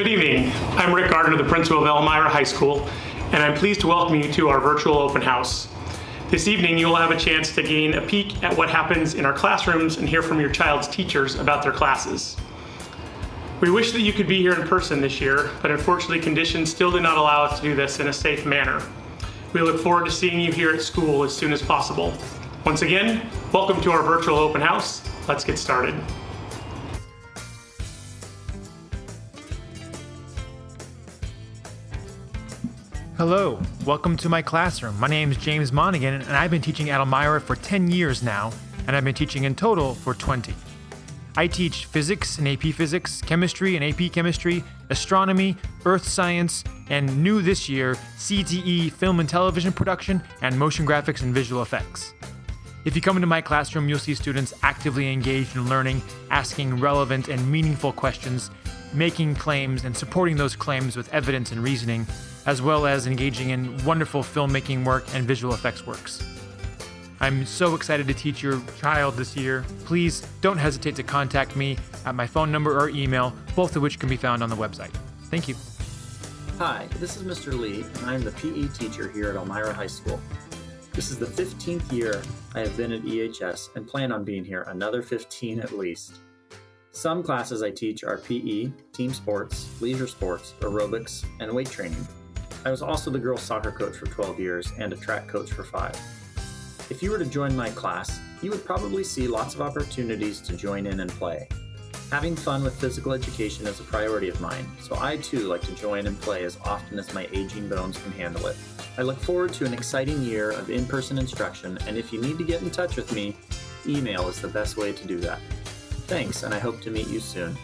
Good evening. I'm Rick Gardner, the principal of Elmira High School, and I'm pleased to welcome you to our virtual open house. This evening, you will have a chance to gain a peek at what happens in our classrooms and hear from your child's teachers about their classes. We wish that you could be here in person this year, but unfortunately conditions still do not allow us to do this in a safe manner. We look forward to seeing you here at school as soon as possible. Once again, welcome to our virtual open house. Let's get started. Hello, welcome to my classroom. My name is James Monegan, and I've been teaching at Elmira for 10 years now, and I've been teaching in total for 20. I teach physics and AP physics, chemistry and AP chemistry, astronomy, earth science, and new this year, CTE, film and television production, and motion graphics and visual effects. If you come into my classroom, you'll see students actively engaged in learning, asking relevant and meaningful questions, making claims and supporting those claims with evidence and reasoning, as well as engaging in wonderful filmmaking work and visual effects works. I'm so excited to teach your child this year. Please don't hesitate to contact me at my phone number or email, both of which can be found on the website. Thank you. Hi, this is Mr. Lee, and I'm the PE teacher here at Elmira High School. This is the 15th year I have been at EHS and plan on being here another 15 at least. Some classes I teach are PE, team sports, leisure sports, aerobics, and weight training. I was also the girls' soccer coach for 12 years and a track coach for 5. If you were to join my class, you would probably see lots of opportunities to join in and play. Having fun with physical education is a priority of mine, so I too like to join and play as often as my aging bones can handle it. I look forward to an exciting year of in-person instruction, and if you need to get in touch with me, email is the best way to do that. Thanks, and I hope to meet you soon.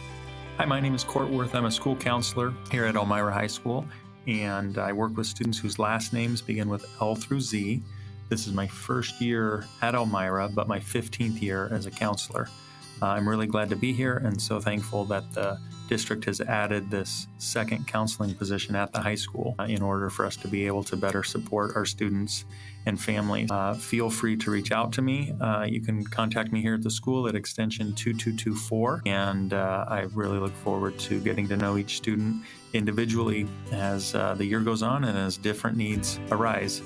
Hi, my name is Wirth. I'm a school counselor here at Elmira High School, and I work with students whose last names begin with L through Z. This is my first year at Elmira, but my 15th year as a counselor. I'm really glad to be here and so thankful that the district has added this second counseling position at the high school in order for us to be able to better support our students and families. Feel free to reach out to me. You can contact me here at the school at extension 2224, and I really look forward to getting to know each student individually as the year goes on and as different needs arise.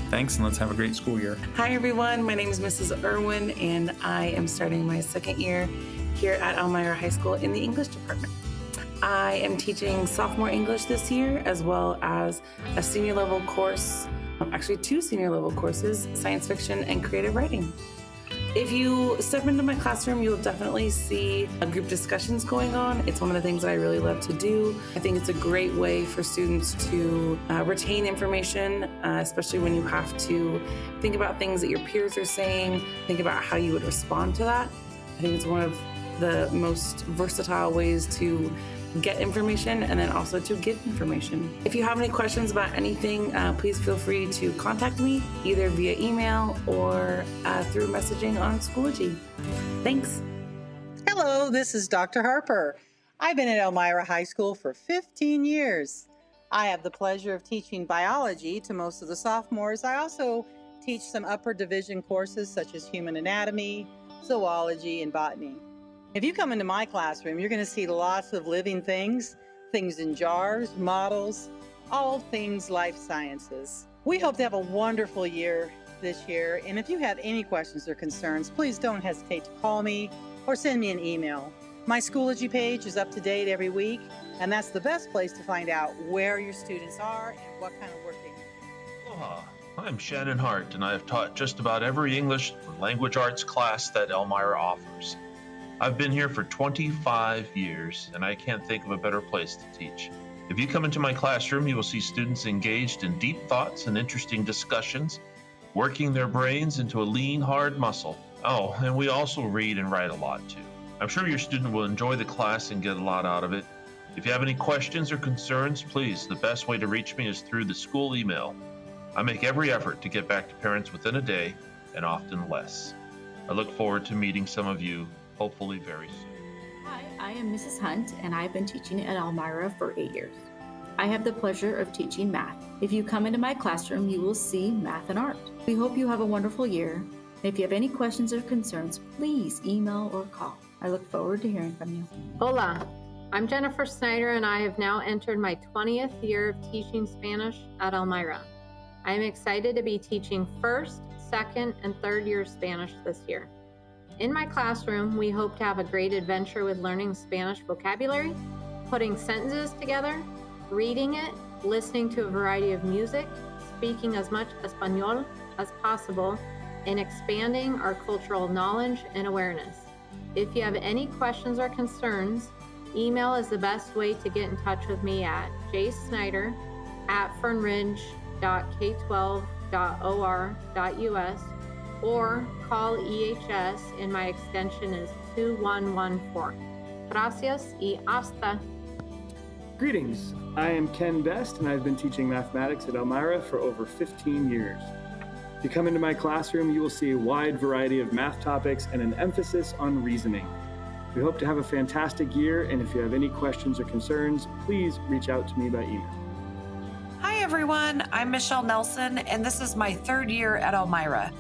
Thanks, and let's have a great school year. Hi everyone, my name is Mrs. Erwin, and I am starting my second year here at Elmira High School in the English department. I am teaching sophomore English this year, as well as a senior level course, actually 2 senior level courses, science fiction and creative writing. If you step into my classroom, you'll definitely see group discussions going on. It's one of the things that I really love to do. I think it's a great way for students to retain information, especially when you have to think about things that your peers are saying, think about how you would respond to that. I think it's one of the most versatile ways to get information and then also to give information. If you have any questions about anything, please feel free to contact me either via email or through messaging on Schoology. Thanks. Hello, this is Dr. Harper. I've been at Elmira High School for 15 years. I have the pleasure of teaching biology to most of the sophomores. I also teach some upper division courses such as human anatomy, zoology, and botany. If you come into my classroom, you're going to see lots of living things, things in jars, models, all things life sciences. We hope to have a wonderful year this year, and if you have any questions or concerns, please don't hesitate to call me or send me an email. My Schoology page is up to date every week, and that's the best place to find out where your students are and what kind of work they do. Aloha, I'm Shannon Hart, and I have taught just about every English or language arts class that Elmira offers. I've been here for 25 years, and I can't think of a better place to teach. If you come into my classroom, you will see students engaged in deep thoughts and interesting discussions, working their brains into a lean, hard muscle. Oh, and we also read and write a lot, too. I'm sure your student will enjoy the class and get a lot out of it. If you have any questions or concerns, please, the best way to reach me is through the school email. I make every effort to get back to parents within a day, and often less. I look forward to meeting some of you hopefully very soon. Hi, I am Mrs. Hunt, and I've been teaching at Elmira for 8 years. I have the pleasure of teaching math. If you come into my classroom, you will see math and art. We hope you have a wonderful year. If you have any questions or concerns, please email or call. I look forward to hearing from you. Hola, I'm Jennifer Snider, and I have now entered my 20th year of teaching Spanish at Elmira. I am excited to be teaching first, second, and third year Spanish this year. In my classroom, we hope to have a great adventure with learning Spanish vocabulary, putting sentences together, reading it, listening to a variety of music, speaking as much Espanol as possible, and expanding our cultural knowledge and awareness. If you have any questions or concerns, email is the best way to get in touch with me at jsnider@fernridge.k12.or.us or call EHS and my extension is 2114. Gracias y hasta. Greetings, I am Ken Best and I've been teaching mathematics at Elmira for over 15 years. If you come into my classroom, you will see a wide variety of math topics and an emphasis on reasoning. We hope to have a fantastic year, and if you have any questions or concerns, please reach out to me by email. Hi everyone, I'm Michelle Nelson, and this is my third year at Elmira.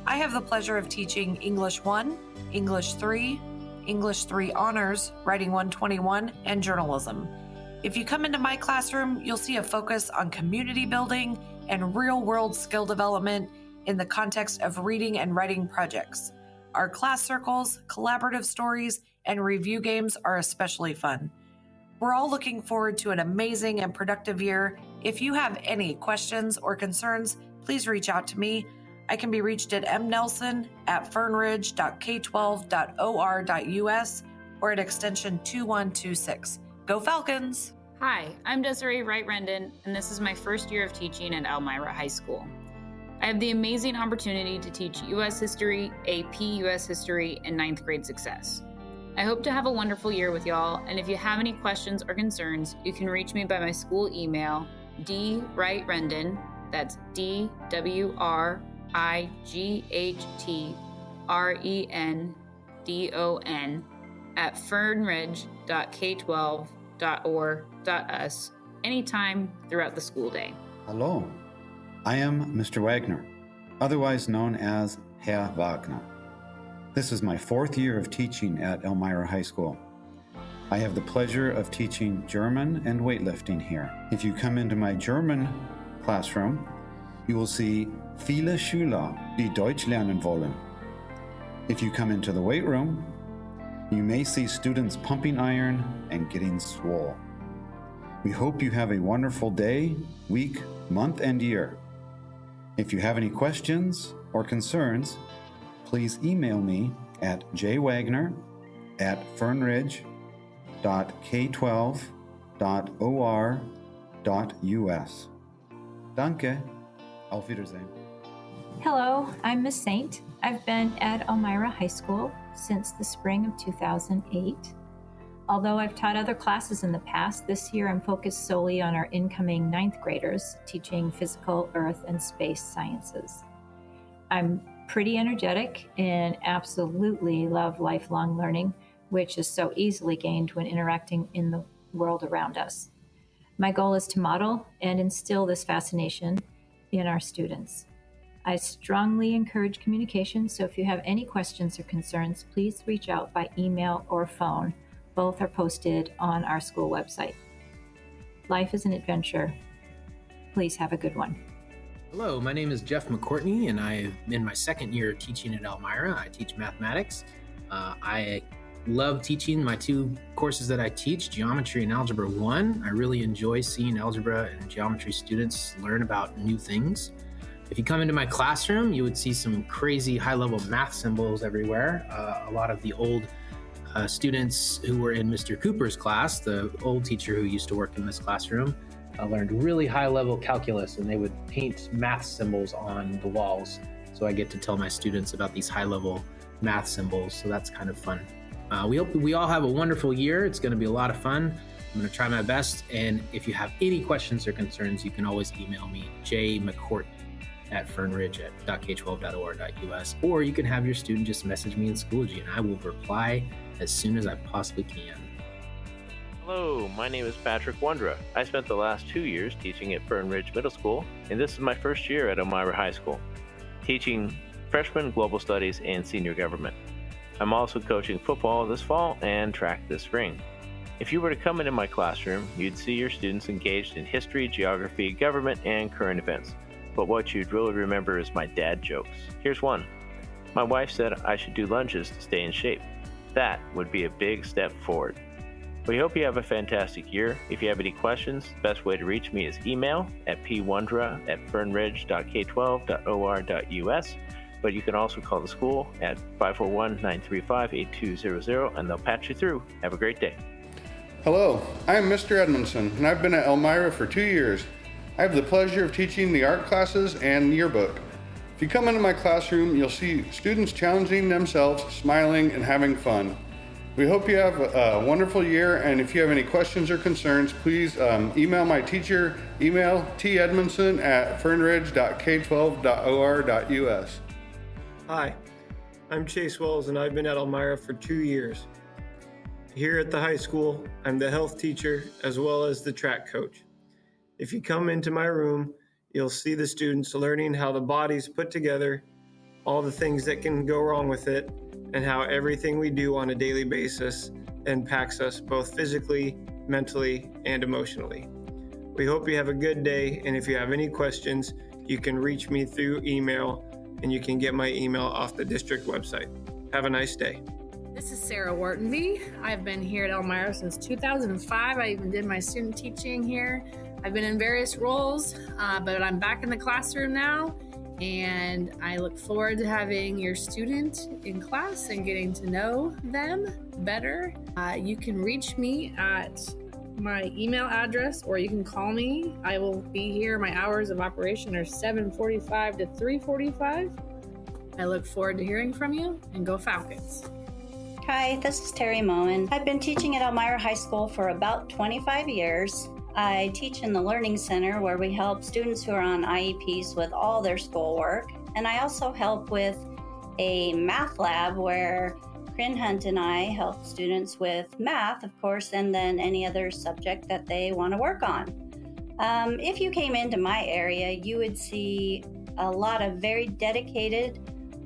I have the pleasure of teaching English 1, English 3, English 3 Honors, Writing 121, and Journalism. If you come into my classroom, you'll see a focus on community building and real-world skill development in the context of reading and writing projects. Our class circles, collaborative stories, and review games are especially fun. We're all looking forward to an amazing and productive year. If you have any questions or concerns, please reach out to me. I can be reached at mnelson@fernridge.k12.or.us or at extension 2126. Go Falcons! Hi, I'm Desiree Wright-Rendon, and this is my first year of teaching at Elmira High School. I have the amazing opportunity to teach U.S. History, AP U.S. History, and 9th grade success. I hope to have a wonderful year with y'all, and if you have any questions or concerns, you can reach me by my school email, dwrightrendon, that's DWRIGHTRENDON, @fernridge.k12.or.us anytime throughout the school day. Hello, I am Mr. Wagner, otherwise known as Herr Wagner. This is my 4th year of teaching at Elmira High School. I have the pleasure of teaching German and weightlifting here. If you come into my German classroom, you will see viele Schüler, die Deutsch lernen wollen. If you come into the weight room, you may see students pumping iron and getting swole. We hope you have a wonderful day, week, month, and year. If you have any questions or concerns, please email me at jwagner@fernridge.k12.or.us. Danke. Auf Wiedersehen. Hello, I'm Miss Saint. I've been at Elmira High School since the spring of 2008. Although I've taught other classes in the past, this year I'm focused solely on our incoming 9th graders, teaching physical, earth, and space sciences. I'm pretty energetic and absolutely love lifelong learning, which is so easily gained when interacting in the world around us. My goal is to model and instill this fascination in our students. I strongly encourage communication, so if you have any questions or concerns, please reach out by email or phone. Both are posted on our school website. Life is an adventure. Please have a good one. Hello, my name is Jeff McCourtney, and I'm in my 2nd year of teaching at Elmira. I teach mathematics. I love teaching my 2 courses that I teach, Geometry and Algebra 1. I really enjoy seeing algebra and geometry students learn about new things. If you come into my classroom, you would see some crazy high-level math symbols everywhere. A lot of the old students who were in Mr. Cooper's class, the old teacher who used to work in this classroom, learned really high-level calculus, and they would paint math symbols on the walls. So I get to tell my students about these high-level math symbols, so that's kind of fun. We hope we all have a wonderful year. It's going to be a lot of fun. I'm going to try my best, and if you have any questions or concerns, you can always email me, jmccourtney@fernridge.k12.or.us, or you can have your student just message me in Schoology, and I will reply as soon as I possibly can. Hello, my name is Patrick Wondra. I spent the last 2 years teaching at Fern Ridge Middle School, and this is my first year at Elmira High School, teaching freshman global studies and senior government. I'm also coaching football this fall and track this spring. If you were to come into my classroom, you'd see your students engaged in history, geography, government, and current events. But what you'd really remember is my dad jokes. Here's one. My wife said I should do lunges to stay in shape. That would be a big step forward. We hope you have a fantastic year. If you have any questions, the best way to reach me is email at pwondra@fernridge.k12.or.us, but you can also call the school at 541-935-8200 and they'll patch you through. Have a great day. Hello, I am Mr. Edmundson, and I've been at Elmira for 2 years. I have the pleasure of teaching the art classes and yearbook. If you come into my classroom, you'll see students challenging themselves, smiling, and having fun. We hope you have a wonderful year, and if you have any questions or concerns, please email my teacher, email tedmundson@fernridge.k12.or.us. Hi, I'm Chase Wells, and I've been at Elmira for 2 years. Here at the high school, I'm the health teacher as well as the track coach. If you come into my room, you'll see the students learning how the body's put together, all the things that can go wrong with it, and how everything we do on a daily basis impacts us both physically, mentally, and emotionally. We hope you have a good day, and if you have any questions, you can reach me through email, and you can get my email off the district website. Have a nice day. This is Sarah Whartonby. I've been here at Elmira since 2005. I even did my student teaching here. I've been in various roles, but I'm back in the classroom now, and I look forward to having your student in class and getting to know them better. You can reach me at my email address, or you can call me. I will be here. My hours of operation are 7:45 to 3:45. I look forward to hearing from you, and go Falcons. Hi, this is Terry Moen. I've been teaching at Elmira High School for about 25 years. I teach in the Learning Center, where we help students who are on IEPs with all their schoolwork. And I also help with a math lab where Corinne Hunt and I help students with math, of course, and then any other subject that they want to work on. If you came into my area, you would see a lot of very dedicated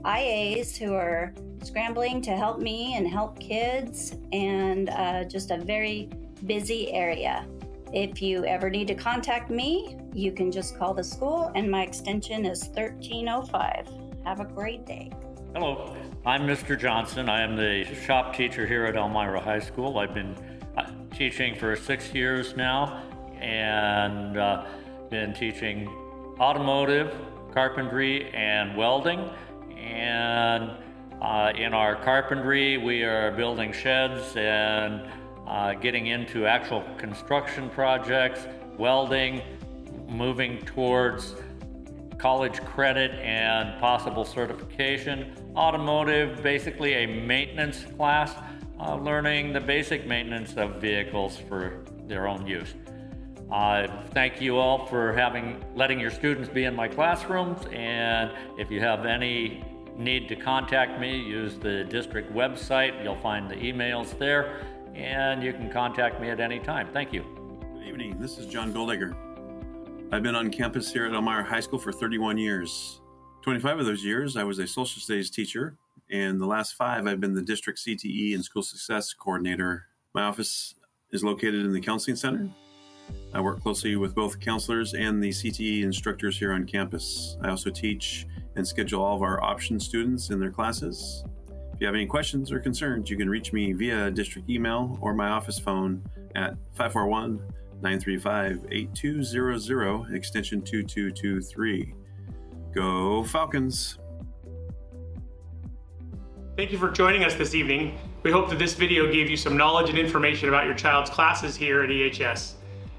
IAs who are scrambling to help me and help kids, and just a very busy area. If you ever need to contact me, you can just call the school, and my extension is 1305. Have a great day. Hello, I'm Mr. Johnson. I am the shop teacher here at Elmira High School. I've been teaching for 6 years now, and been teaching automotive, carpentry, and welding. And in our carpentry, we are building sheds and getting into actual construction projects, welding, moving towards college credit and possible certification. Automotive, basically a maintenance class, learning the basic maintenance of vehicles for their own use. Thank you all for letting your students be in my classrooms, and if you have any need to contact me, use the district website. You'll find the emails there, and you can contact me at any time. Thank you. Good evening. This is John Goldegger. I've been on campus here at Elmira High School for 31 years. 25 of those years, I was a social studies teacher, and the last 5, I've been the district CTE and school success coordinator. My office is located in the counseling center. I work closely with both counselors and the CTE instructors here on campus. I also teach and schedule all of our option students in their classes. If you have any questions or concerns, you can reach me via district email or my office phone at 541-935-8200, extension 2223. Go Falcons! Thank you for joining us this evening. We hope that this video gave you some knowledge and information about your child's classes here at EHS.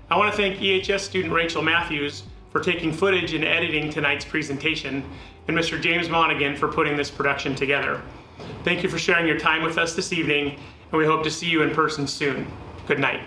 I want to thank EHS student Rachel Matthews for taking footage and editing tonight's presentation, and Mr. James Monegan for putting this production together. Thank you for sharing your time with us this evening, and we hope to see you in person soon. Good night.